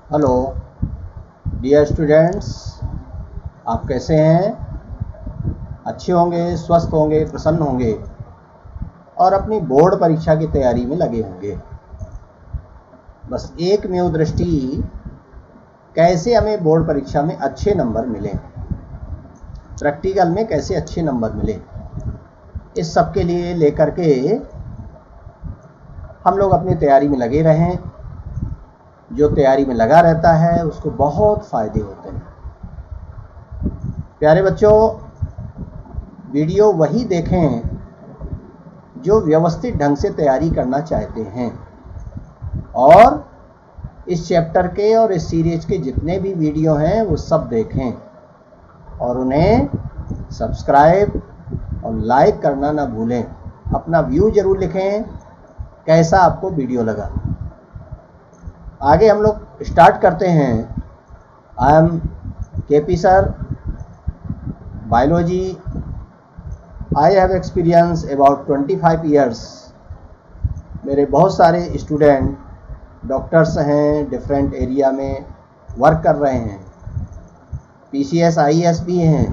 Hello dear students, आप कैसे हैं? अच्छे होंगे, स्वस्थ होंगे, प्रसन्न होंगे और अपनी बोर्ड परीक्षा की तैयारी में लगे होंगे। बस एक मेव दृष्टि, कैसे हमें बोर्ड परीक्षा में अच्छे नंबर मिलें, प्रैक्टिकल में कैसे अच्छे नंबर मिलें, इस सब के लिए लेकर के हम लोग अपनी तैयारी में लगे रहें। जो तैयारी में लगा रहता है उसको बहुत फ़ायदे होते हैं। प्यारे बच्चों, वीडियो वही देखें जो व्यवस्थित ढंग से तैयारी करना चाहते हैं, और इस चैप्टर के और इस सीरीज के जितने भी वीडियो हैं वो सब देखें और उन्हें सब्सक्राइब और लाइक करना ना भूलें। अपना व्यू ज़रूर लिखें, कैसा आपको वीडियो लगा। आगे हम लोग स्टार्ट करते हैं। I am KP sir, biology. I have experience about 25 years. मेरे बहुत सारे स्टूडेंट डॉक्टर्स हैं, डिफरेंट एरिया में वर्क कर रहे हैं, PCS IAS भी हैं,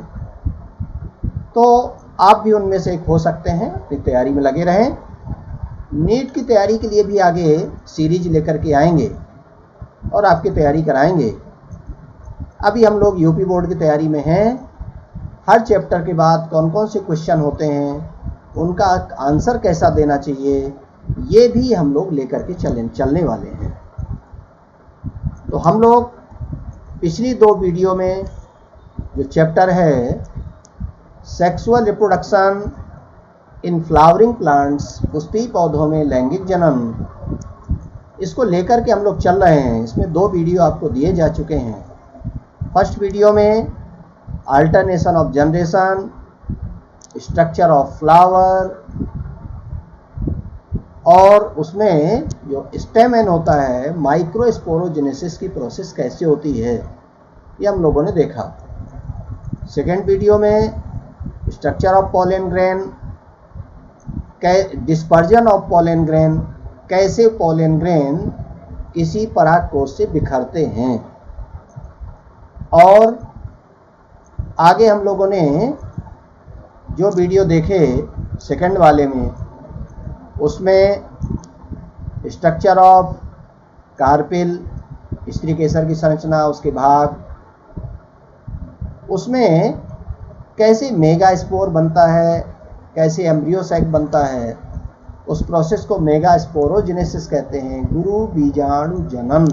तो आप भी उनमें से एक हो सकते हैं। अपनी तैयारी में लगे रहें। नीट की तैयारी के लिए भी आगे सीरीज लेकर के आएंगे और आपकी तैयारी कराएंगे। अभी हम लोग यूपी बोर्ड की तैयारी में हैं। हर चैप्टर के बाद कौन कौन से क्वेश्चन होते हैं, उनका आंसर कैसा देना चाहिए, ये भी हम लोग लेकर के चलने वाले हैं। तो हम लोग पिछली 2 वीडियो में जो चैप्टर है sexual reproduction in flowering plants, पुष्पीय पौधों में लैंगिक जनन, इसको लेकर के हम लोग चल रहे हैं। इसमें 2 वीडियो आपको दिए जा चुके हैं। फर्स्ट वीडियो में alternation of generation, structure of flower, और उसमें जो स्टेमेन होता है, माइक्रोस्पोरोजेनेसिस की प्रोसेस कैसे होती है, ये हम लोगों ने देखा। सेकेंड वीडियो में structure of pollen grain, dispersion of pollen grain, कैसे पॉलन ग्रेन किसी परागकोश से बिखरते हैं। और आगे हम लोगों ने जो वीडियो देखे सेकंड वाले में, उसमें स्ट्रक्चर ऑफ कार्पेल, स्त्री केसर की संरचना, उसके भाग, उसमें कैसे मेगास्पोर बनता है, कैसे एम्ब्रियो सैक बनता है, उस प्रोसेस को मेगास्पोरोजेनेसिस कहते हैं, गुरु बीजाणु जनन।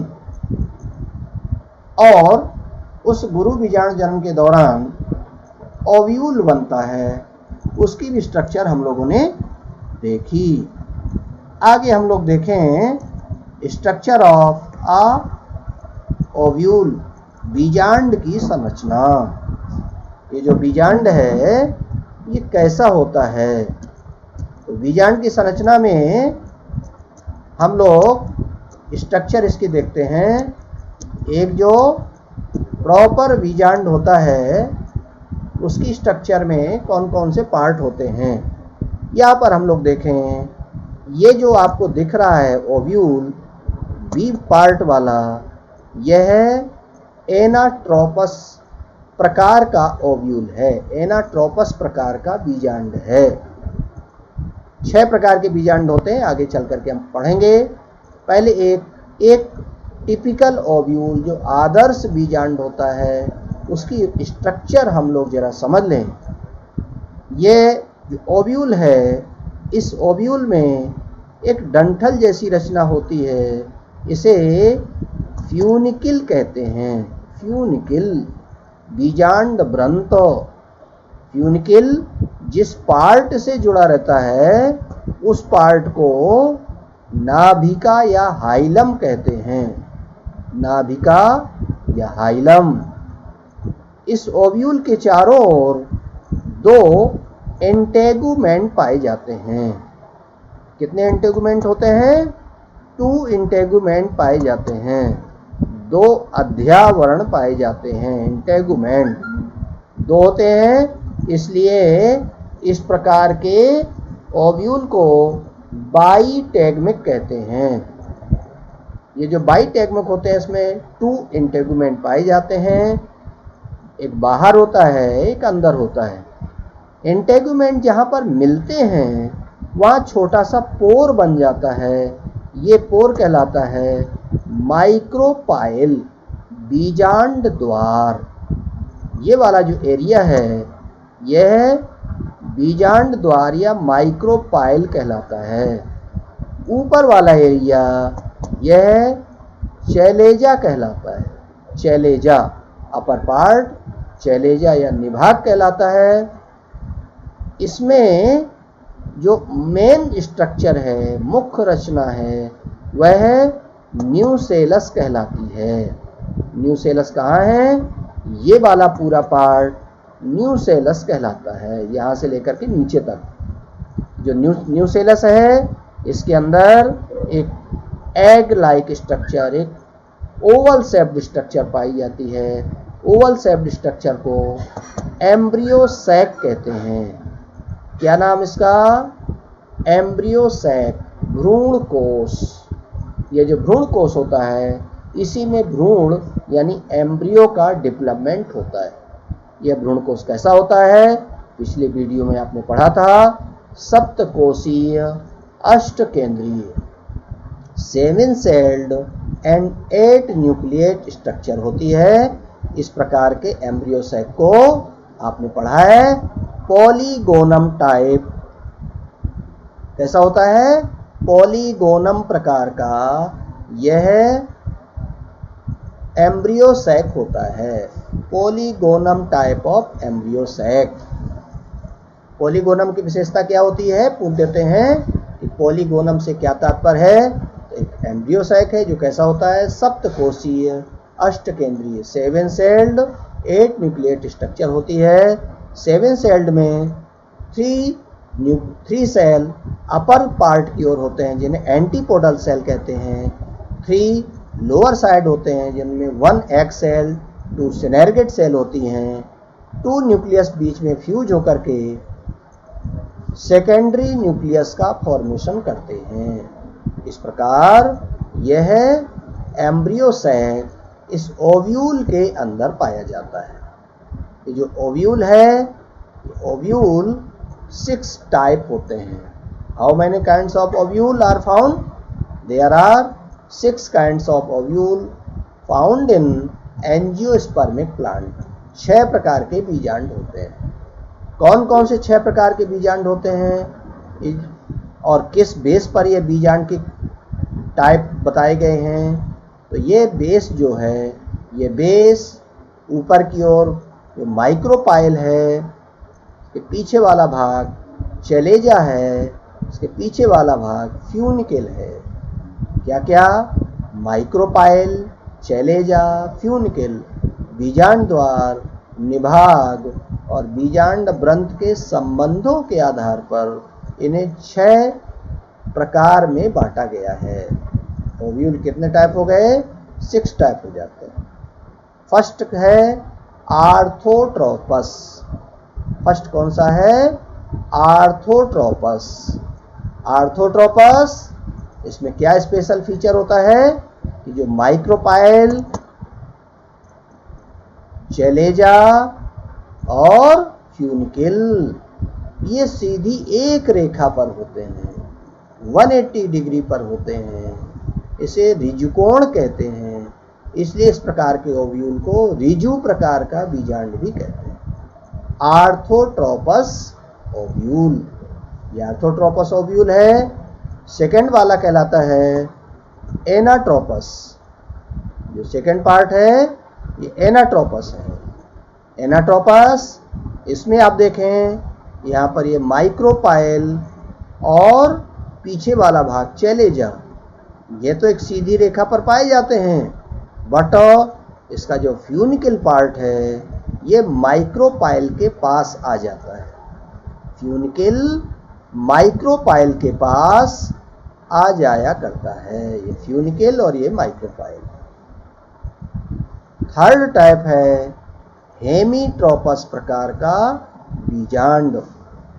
और उस गुरु बीजाणु जनन के दौरान ओव्यूल बनता है, उसकी भी स्ट्रक्चर हम लोगों ने देखी। आगे हम लोग देखें स्ट्रक्चर ऑफ ओव्यूल, बीजांड की संरचना। ये जो बीजांड है ये कैसा होता है, तो बीजांड की संरचना में हम लोग स्ट्रक्चर इसकी देखते हैं। एक जो प्रॉपर बीजांड होता है उसकी स्ट्रक्चर में कौन कौन से पार्ट होते हैं, यहाँ पर हम लोग देखें। ये जो आपको दिख रहा है ओव्यूल, बी पार्ट वाला, यह एनाट्रोपस प्रकार का ओव्यूल है, एनाट्रोपस प्रकार का बीजांड है। 6 प्रकार के बीजांड होते हैं, आगे चल करके हम पढ़ेंगे। पहले एक टिपिकल ओव्यूल, जो आदर्श बीजांड होता है, उसकी स्ट्रक्चर हम लोग जरा समझ लें। ये जो ओव्यूल है, इस ओव्यूल में एक डंठल जैसी रचना होती है, इसे फ्यूनिकिल कहते हैं। फ्यूनिकिल, बीजांड वृंत। फ्यूनिकिल जिस पार्ट से जुड़ा रहता है उस पार्ट को नाभिका या हाइलम कहते हैं। नाभिका या हाइलम। इस ओव्यूल के चारों ओर 2 इंटेगुमेंट पाए जाते हैं। कितने इंटेगुमेंट होते हैं? 2 इंटेगुमेंट पाए जाते हैं। 2 अध्यावरण पाए जाते हैं। इंटेगुमेंट 2 होते हैं, इसलिए इस प्रकार के ओव्यूल को बाईटेगमिक कहते हैं। ये जो बाइटेगमेंट होते हैं इसमें 2 इंटेगुमेंट पाए जाते हैं, एक बाहर होता है एक अंदर होता है। इंटेगुमेंट जहाँ पर मिलते हैं वहाँ छोटा सा पोर बन जाता है, ये पोर कहलाता है माइक्रोपाइल, बीजांड द्वार। ये वाला जो एरिया है यह बीजांड द्वार या माइक्रोपाइल कहलाता है। ऊपर वाला एरिया यह चैलेजा कहलाता है, चैलेजा, अपर पार्ट चैलेजा या निभाग कहलाता है। इसमें जो मेन स्ट्रक्चर है, मुख्य रचना है, वह न्यूसेलस कहलाती है। न्यूसेलस कहाँ है? ये वाला पूरा पार्ट न्यूसेलस कहलाता है, यहाँ से लेकर के नीचे तक। जो न्यूसेलस है इसके अंदर एक एग लाइक स्ट्रक्चर, एक ओवल शेप्ड स्ट्रक्चर पाई जाती है। ओवल शेप्ड स्ट्रक्चर को एम्ब्रियो सैक कहते हैं। क्या नाम इसका? एम्ब्रियो सैक, भ्रूण कोश। ये जो भ्रूण कोश होता है इसी में भ्रूण यानी एम्ब्रियो का डेवलपमेंट होता है। यह भ्रूण कोश कैसा होता है? पिछले वीडियो में आपने पढ़ा था, सप्तकोशीय, अष्टकेंद्रीय, 7 सेल्ड एंड 8 न्यूक्लिएट स्ट्रक्चर होती है। इस प्रकार के एम्ब्रियो सैक को आपने पढ़ा है। पॉलीगोनम टाइप कैसा होता है? पॉलीगोनम प्रकार का यह एम्ब्रियो सैक होता है। Polygonum type of embryo sac. Polygonum की विशेषता क्या होती है? पूछ देते हैं कि पॉलीगोनम से क्या तात्पर्य है। तो एक एम्ब्रियो सैक है जो कैसा होता है? सप्तकोशीय, अष्टकेंद्रीय, 7 सेल्ड 8 न्यूक्लिएट स्ट्रक्चर होती है। 7 सेल्ड में 3 सेल अपर पार्ट की ओर होते हैं जिन्हें एंटीपोडल सेल कहते हैं। 3 लोअर साइड होते हैं जिनमें 1 एग सेल, 2 सिनेर्गेट सेल होती हैं। 2 न्यूक्लियस बीच में फ्यूज होकर के सेकेंडरी न्यूक्लियस का फॉर्मेशन करते हैं। इस प्रकार यह एम्ब्रियो सैक इस ओव्यूल के अंदर पाया जाता है। ये जो ओव्यूल है, ओव्यूल 6 टाइप होते हैं। How many kinds of ovule are found? There are 6 kinds of ovule found in angiospermic plant. 6 प्रकार के बीजांड होते हैं। कौन कौन से 6 प्रकार के बीजांड होते हैं और किस बेस पर ये बीजांड के टाइप बताए गए हैं? तो ये बेस जो है, ये बेस ऊपर की ओर जो माइक्रोपाइल है, इसके पीछे वाला भाग चैलेजा है, इसके पीछे वाला भाग फ्यूनिकल है। क्या क्या? माइक्रोपाइल, चैलेजा, फ्यूनिकल, बीजांड द्वार, निभाग और बीजांड ब्रंथ के संबंधों के आधार पर इन्हें 6 प्रकार में बांटा गया है। ओव्यूल कितने टाइप हो गए? 6 टाइप हो जाते हैं। फर्स्ट है आर्थोट्रोपस। फर्स्ट कौन सा है? आर्थोट्रोपस। आर्थोट्रोपस, इसमें क्या स्पेशल फीचर होता है कि जो माइक्रोपाइल, चैलेजा और फ्यूनिकल ये सीधी एक रेखा पर होते हैं, 180 डिग्री पर होते हैं। इसे रिजुकोण कहते हैं, इसलिए इस प्रकार के ओव्यूल को रिजु प्रकार का बीजांड भी कहते हैं। आर्थोट्रोपस ओव्यूल, ये आर्थोट्रोपस ओव्यूल है। सेकंड वाला कहलाता है एनाट्रोपस। जो सेकंड पार्ट है ये एनाट्रोपस है। एनाट्रोपस, इसमें आप देखें यहाँ पर ये माइक्रोपाइल और पीछे वाला भाग चैलेजा, ये तो एक सीधी रेखा पर पाए जाते हैं, बट इसका जो फ्यूनिकल पार्ट है ये माइक्रोपाइल के पास आ जाता है। फ्यूनिकल माइक्रोपाइल के पास आ जाया करता है, ये फ्यूनिकल और ये माइक्रोपाइल। थर्ड टाइप है हेमीट्रोपस प्रकार का बीजांड।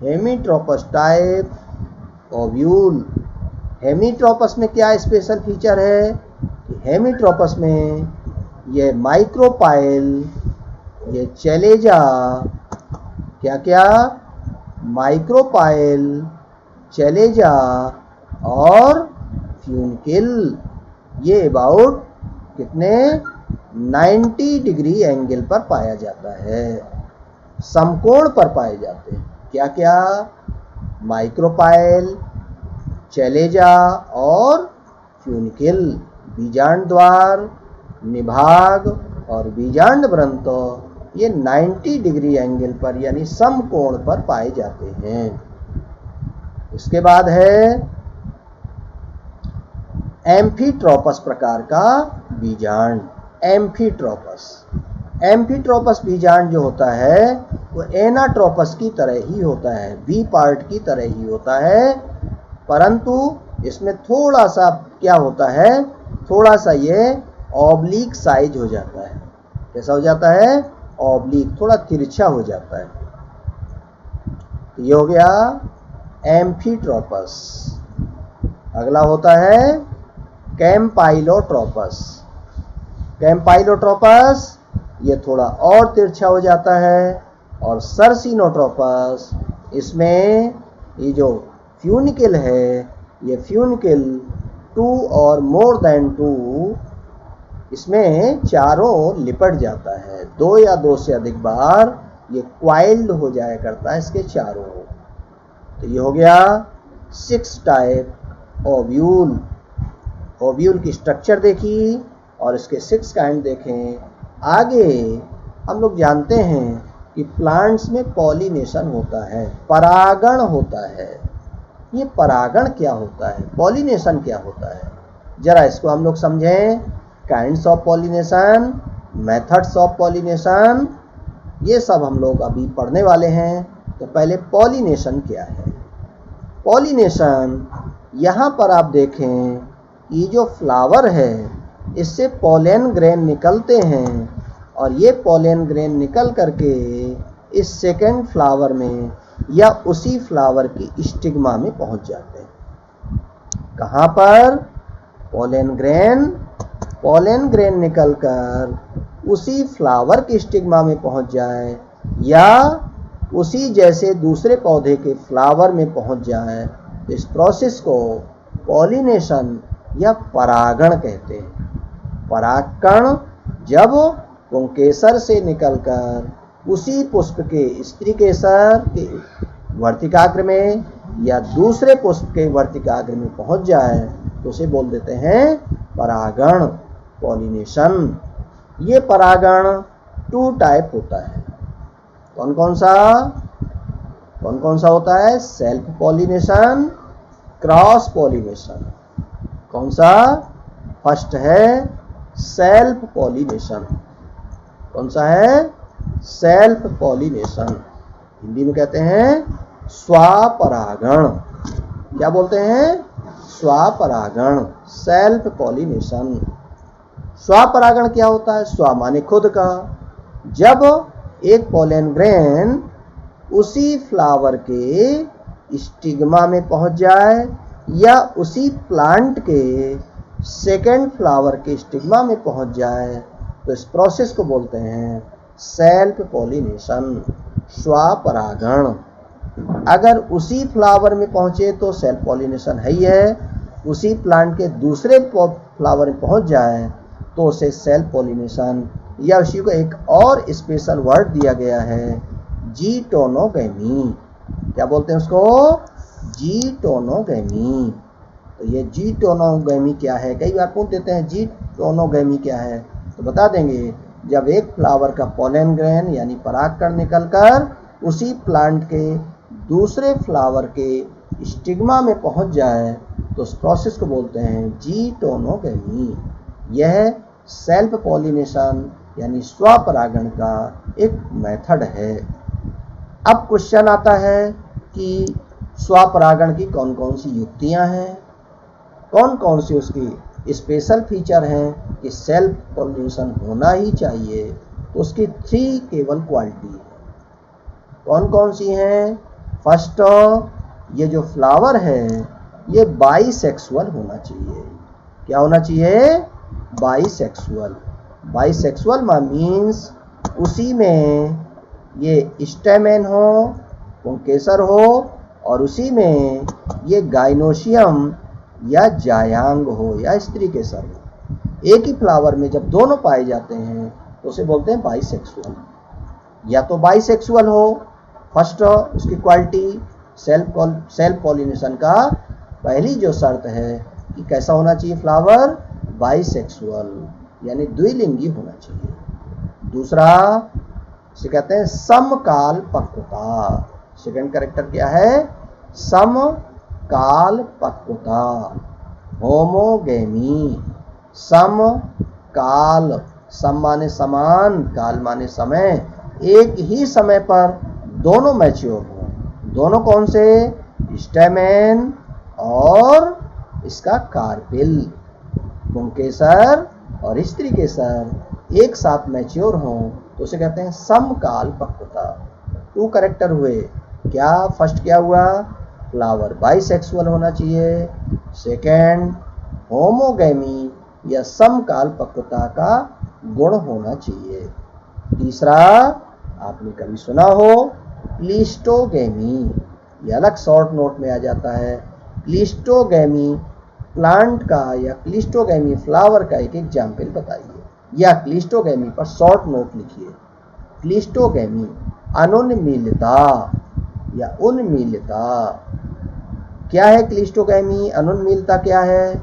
हेमीट्रोपस टाइप ओव्यूल। हेमीट्रोपस में क्या स्पेशल फीचर है कि हेमिट्रोपस में ये माइक्रोपाइल, ये चैलेजा, क्या क्या, माइक्रोपाइल, चैलेजा और फ्यूनकिल, ये अबाउट कितने 90 डिग्री एंगल पर पाया जाता है, समकोण पर पाए जाते हैं। क्या क्या, माइक्रोपाइल, चैलेजा और फ्यूनकिल। बीजांड द्वार, निभाग और बीजांड वृंत ये 90 डिग्री एंगल पर यानी समकोण पर पाए जाते हैं। इसके बाद है एम्फीट्रोपस प्रकार का बीजांड। एम्फीट्रोपस बीजांड जो होता है वो एनाट्रोपस की तरह ही होता है, बी पार्ट की तरह ही होता है, परंतु इसमें थोड़ा सा क्या होता है, थोड़ा सा ये ऑब्लिक साइज हो जाता है। कैसा हो जाता है, ऑब्लिक, थोड़ा तिरछा हो जाता है। तो ये हो गया एम्फीट्रोपस। अगला होता है कैम्पाइलोट्रोपस। कैम्पाइलोट्रोपस ये थोड़ा और तिरछा हो जाता है। और सर्सिनोट्रोपस, इसमें ये जो फ्यूनिकल है, ये फ्यूनिकल 2 और मोर देन 2, इसमें चारों ओर लिपट जाता है, 2 या 2 से अधिक बार ये क्वाइल्ड हो जाया करता है इसके चारों ओर। तो ये हो गया 6 टाइप ओव्यूल। ओव्यूल की स्ट्रक्चर देखी और इसके 6 काइंड देखें। आगे हम लोग जानते हैं कि प्लांट्स में पॉलिनेशन होता है, परागण होता है। ये परागण क्या होता है, पॉलिनेशन क्या होता है, जरा इसको हम लोग समझें। Kinds of pollination, methods of pollination, ये सब हम लोग अभी पढ़ने वाले हैं। तो पहले पॉलिनेशन क्या है। पॉलिनेशन, यहाँ पर आप देखें, ये जो फ्लावर है इससे पोलन ग्रेन निकलते हैं और ये पोलन ग्रेन निकल करके इस सेकेंड फ्लावर में या उसी फ्लावर की स्टिग्मा में पहुंच जाते हैं। कहाँ पर, पोलन ग्रेन निकलकर उसी फ्लावर की स्टिग्मा में पहुंच जाए या उसी जैसे दूसरे पौधे के फ्लावर में पहुंच जाए, तो इस प्रोसेस को पॉलिनेशन या परागण कहते हैं। परागकण जब पुंकेसर से निकलकर उसी पुष्प के स्त्रीकेसर के वर्तिकाग्र में या दूसरे पुष्प के वर्तिकाग्र में पहुंच जाए तो उसे बोल देते हैं परागण, पॉलिनेशन। ये परागण 2 टाइप होता है। कौन कौन सा होता है, सेल्फ पॉलिनेशन, क्रॉस पॉलिनेशन। कौन सा, फर्स्ट है सेल्फ पॉलिनेशन। कौन सा है, सेल्फ पॉलिनेशन। हिंदी में कहते हैं स्वपरागण। क्या बोलते हैं, स्वपरागण, सेल्फ पॉलिनेशन। स्वपरागण क्या होता है, स्व माने खुद का। जब एक पोलन ग्रेन उसी फ्लावर के स्टिग्मा में पहुंच जाए या उसी प्लांट के सेकेंड फ्लावर के स्टिग्मा में पहुंच जाए तो इस प्रोसेस को बोलते हैं सेल्फ पॉलिनेशन, स्वपरागण। अगर उसी फ्लावर में पहुंचे तो सेल्फ पॉलिनेशन है ही है, उसी प्लांट के दूसरे फ्लावर में पहुंच जाए तो उसे सेल्फ पॉलिनेशन या उसी को एक और स्पेशल वर्ड दिया गया है जीटोनोगैमी। क्या बोलते हैं उसको, जीटोनोगैमी। तो ये जीटोनोगैमी क्या है, कई बार पूछ देते हैं जीटोनोगैमी क्या है, तो बता देंगे। जब एक फ्लावर का पोलन ग्रेन यानी परागकण निकलकर उसी प्लांट के दूसरे फ्लावर के स्टिग्मा में पहुंच जाए तो उस प्रोसेस को बोलते हैं जीटोनोगैमी। यह सेल्फ पॉलिनेशन यानी स्वपरागण का एक मेथड है। अब क्वेश्चन आता है कि स्वपरागण की कौन कौन सी युक्तियां हैं, कौन कौन सी उसकी स्पेशल फीचर हैं कि सेल्फ पॉलिनेशन होना ही चाहिए, तो उसकी 3 केवल क्वालिटी है। कौन कौन सी हैं, फर्स्ट, ये जो फ्लावर है ये बाइसेक्सुअल होना चाहिए। क्या होना चाहिए, बाइसेक्सुअल। बाइसेक्सुअल मीन्स उसी में ये स्टेमेन हो, पुंकेसर हो, और उसी में ये गाइनोशियम या जायांग हो या स्त्री केसर हो। एक ही फ्लावर में जब दोनों पाए जाते हैं तो उसे बोलते हैं बाइसेक्सुअल। या तो बाइसेक्सुअल हो, फर्स्ट उसकी क्वालिटी सेल्फ पॉलिनेशन का पहली जो शर्त है कि कैसा होना चाहिए फ्लावर, बाइसेक्सुअल यानी द्विलिंगी होना चाहिए। दूसरा इसे कहते हैं समकाल पक्वता। सेकंड कैरेक्टर क्या है, समकाल पक्वता, होमोगेमी। सम काल, सम माने समान, काल माने समय, एक ही समय पर दोनों मैच्योर हो। दोनों कौन से, स्टेमेन और इसका कार्पेल, पुंकेसर और स्त्री केसर एक साथ मैच्योर हों तो उसे कहते हैं समकाल पक्वता। टू कैरेक्टर हुए, क्या फर्स्ट क्या हुआ, फ्लावर बाइसेक्सुअल होना चाहिए, सेकेंड होमोगेमी या समकाल पक्वता का गुण होना चाहिए। तीसरा आपने कभी सुना हो क्लिस्टोगेमी, ये अलग शॉर्ट नोट में आ जाता है। क्लिस्टोगेमी प्लांट का या क्लिस्टोगेमी फ्लावर का एक एग्जाम्पल बताइए, या क्लिस्टोगेमी पर शॉर्ट नोट लिखिए। क्लिस्टोगेमी अनुन्मीलिता या उन्मीलिता। क्या है क्लिस्टोगेमी, अनुन्मीलिता क्या है,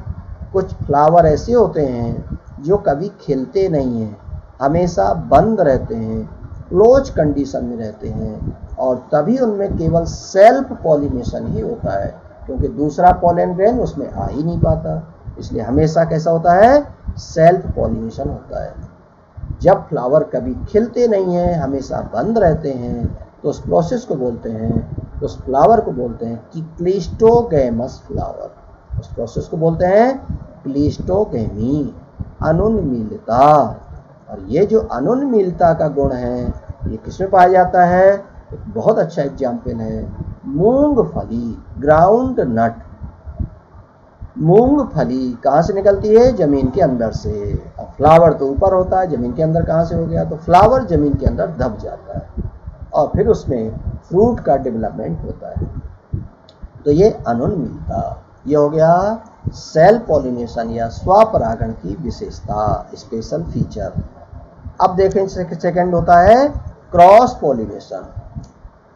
कुछ फ्लावर ऐसे होते हैं जो कभी खिलते नहीं हैं, हमेशा बंद रहते हैं, क्लोज कंडीशन में रहते हैं, और तभी उनमें केवल सेल्फ पॉलिनेशन ही होता है, क्योंकि दूसरा पॉलन ग्रेन उसमें आ ही नहीं पाता, इसलिए हमेशा कैसा होता है, सेल्फ पॉलिनेशन होता है। जब फ्लावर कभी खिलते नहीं हैं, हमेशा बंद रहते हैं, तो उस प्रोसेस को बोलते हैं, उस फ्लावर को बोलते हैं कि क्लिस्टोगेमस फ्लावर। उस प्रोसेस को बोलते हैं क्लिस्टोगेमी, अनुन्मीलिता। और ये जो अनुन्मीलिता का गुण है ये किसमें पाया जाता है, एक बहुत अच्छा एग्जाम्पल है मूंगफली, ग्राउंड नट। मूंगफली कहाँ से निकलती है, जमीन के अंदर से। अब फ्लावर तो ऊपर होता है, जमीन के अंदर कहाँ से हो गया, तो फ्लावर जमीन के अंदर दब जाता है और फिर उसमें फ्रूट का डेवलपमेंट होता है। तो ये अनुन्मीलिता, ये हो गया सेल्फ पॉलिनेशन या स्वपरागण की विशेषता, स्पेशल फीचर। अब देखें सेकंड होता है क्रॉस पॉलिनेशन।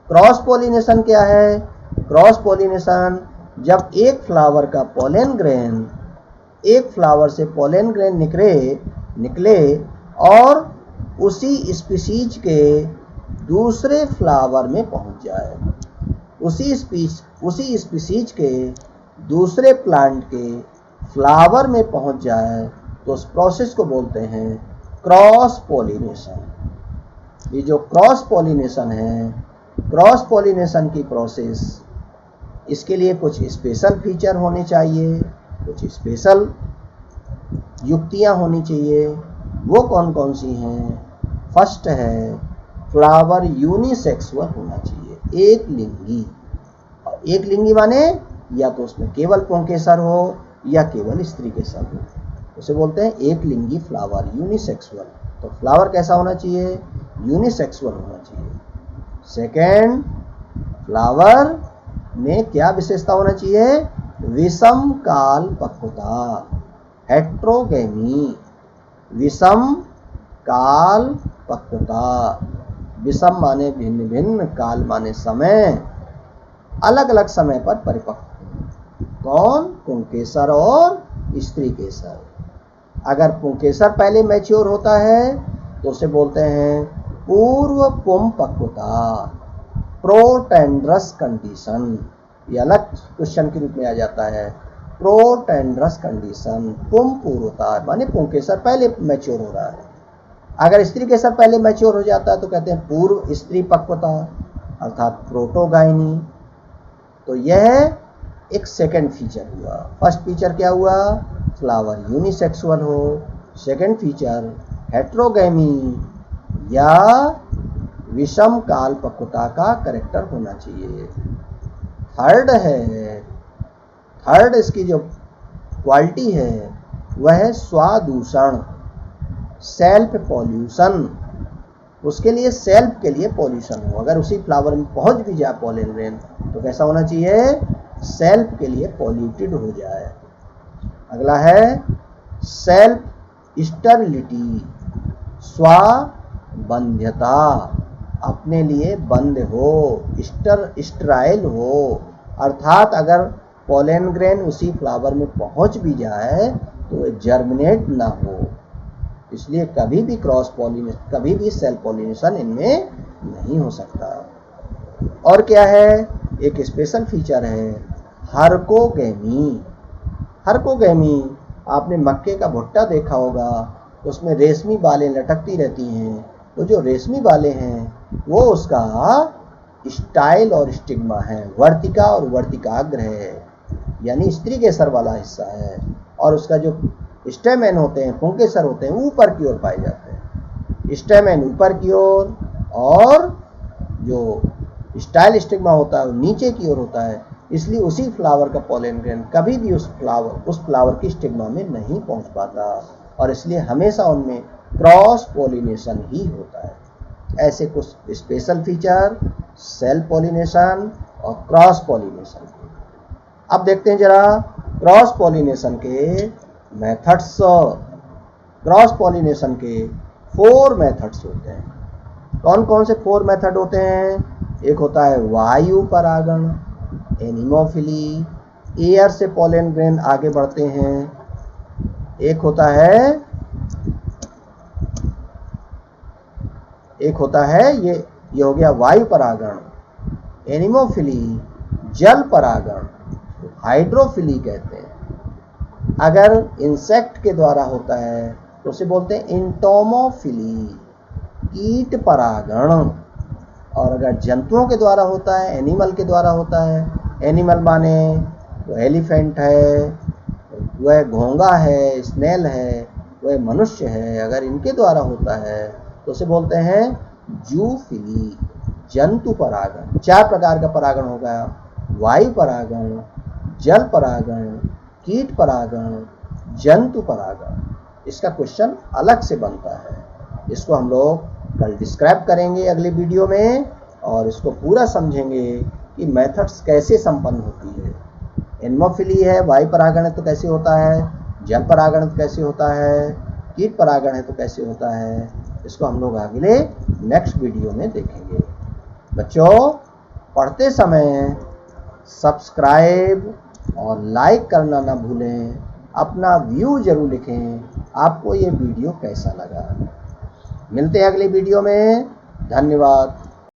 क्रॉस पॉलिनेशन क्या है, क्रॉस पॉलिनेशन जब एक फ्लावर का पोलन ग्रेन, एक फ्लावर से पोलन ग्रेन निकले और उसी स्पीशीज के दूसरे फ्लावर में पहुंच जाए, उसी स्पीशीज के दूसरे प्लांट के फ्लावर में पहुंच जाए, तो उस प्रोसेस को बोलते हैं क्रॉस पॉलिनेशन। ये जो क्रॉस पॉलिनेशन है, क्रॉस पॉलिनेशन की प्रोसेस, इसके लिए कुछ स्पेशल फीचर होने चाहिए, कुछ स्पेशल युक्तियां होनी चाहिए। वो कौन कौन सी हैं, फर्स्ट है फ्लावर यूनिसेक्सुअल होना चाहिए, एक लिंगी। और एक लिंगी माने या तो उसमें केवल पुंकेसर हो या केवल स्त्री केसर हो, उसे बोलते हैं एक लिंगी फ्लावर, यूनिसेक्सुअल। तो फ्लावर कैसा होना चाहिए, यूनिसेक्सुअल होना चाहिए। सेकेंड, फ्लावर में क्या विशेषता होना चाहिए, विषम काल पक्वता, हेट्रोगेमी, विषम काल पक्वता। विषम माने भिन्न भिन्न, काल माने समय, अलग अलग समय पर परिपक्व। कौन, पुंकेसर और स्त्री केसर। अगर पुंकेसर पहले मैच्योर होता है तो उसे बोलते हैं पूर्व पुम पक्वता, प्रोटेंड्रस कंडीशन। ये अलग क्वेश्चन के रूप में आ जाता है, प्रोटेंड्रस कंडीशन, पुम पूर्वता माने पुंकेसर पहले मैच्योर हो रहा है। अगर स्त्री केसर पहले मैच्योर हो जाता है तो कहते हैं पूर्व स्त्री पक्वता अर्थात प्रोटोगाइनी। तो यह एक सेकंड फीचर हुआ। फर्स्ट फीचर क्या हुआ, फ्लावर यूनिसेक्सुअल हो। सेकंड फीचर हेट्रोगेमी या विषम काल पक्वता का कैरेक्टर होना चाहिए। थर्ड इसकी जो क्वालिटी है वह है स्वादूषण, सेल्फ पॉल्यूशन। उसके लिए सेल्फ के लिए पॉल्यूशन हो। अगर उसी फ्लावर में पहुंच भी जाए पॉलन ग्रेन तो कैसा होना चाहिए, सेल्फ के लिए पॉल्यूटेड हो जाए। अगला है सेल्फ स्टरलिटी, स्वाबंध्यता, अपने लिए बंद हो, स्टराइल हो। अर्थात अगर पॉलन ग्रेन उसी फ्लावर में पहुंच भी जाए तो जर्मिनेट ना हो। इसलिए कभी भी क्रॉस पॉलिनेशन, कभी भी सेल्फ पॉलिनेशन इनमें नहीं हो सकता। और क्या है, एक स्पेशल फीचर है हरकोगेमी। हरकोगेमी, आपने मक्के का भुट्टा देखा होगा, उसमें रेशमी बालें लटकती रहती हैं। तो जो रेशमी बालें हैं वो उसका स्टाइल और स्टिग्मा है, वर्तिका और वर्तिकाग्र है, यानी स्त्री के सर वाला हिस्सा है। और उसका जो स्टेमेन होते हैं, पुंकेसर होते हैं, ऊपर की ओर पाए जाते हैं। स्टेमेन ऊपर की ओर और जो स्टाइल स्टिग्मा होता है वो नीचे की ओर होता है। इसलिए उसी फ्लावर का पॉलन ग्रेन कभी भी उस फ्लावर की स्टिग्मा में नहीं पहुंच पाता, और इसलिए हमेशा उनमें क्रॉस पॉलिनेशन ही होता है। ऐसे कुछ स्पेशल फीचर सेल्फ पॉलिनेशन और क्रॉस पॉलिनेशन। अब देखते हैं जरा क्रॉस पॉलिनेशन के मेथड्स। क्रॉस पॉलिनेशन के 4 मेथड्स होते हैं। कौन कौन से 4 मेथड होते हैं? एक होता है वायु परागण, एनिमोफिली, एयर से पॉलन ग्रेन आगे बढ़ते हैं। एक होता है ये हो गया वायु परागण। एनिमोफिली जल परागण, हाइड्रोफिली कहते हैं। अगर इंसेक्ट के द्वारा होता है तो उसे बोलते हैं इंटोमोफिली, कीट परागण। और अगर जंतुओं के द्वारा होता है, एनिमल के द्वारा होता है, एनिमल माने वो एलिफेंट है, वह घोंगा है, स्नेल है, वह मनुष्य है, अगर इनके द्वारा होता है तो उसे बोलते हैं जूफिली, जंतु परागण। 4 प्रकार का परागण होगा, वायु परागण, जल परागण, कीट परागण, जंतु परागण। इसका क्वेश्चन अलग से बनता है, इसको हम लोग कल डिस्क्राइब करेंगे अगले वीडियो में, और इसको पूरा समझेंगे कि मेथड्स कैसे संपन्न होती है। एनिमोफिली है, वायु परागण है तो कैसे होता है, जल परागण तो कैसे होता है, कीट परागण है तो कैसे होता है, इसको हम लोग अगले नेक्स्ट वीडियो में देखेंगे। बच्चों, पढ़ते समय सब्सक्राइब और लाइक करना ना भूलें, अपना व्यू जरूर लिखें, आपको ये वीडियो कैसा लगा। मिलते हैं अगले वीडियो में। धन्यवाद।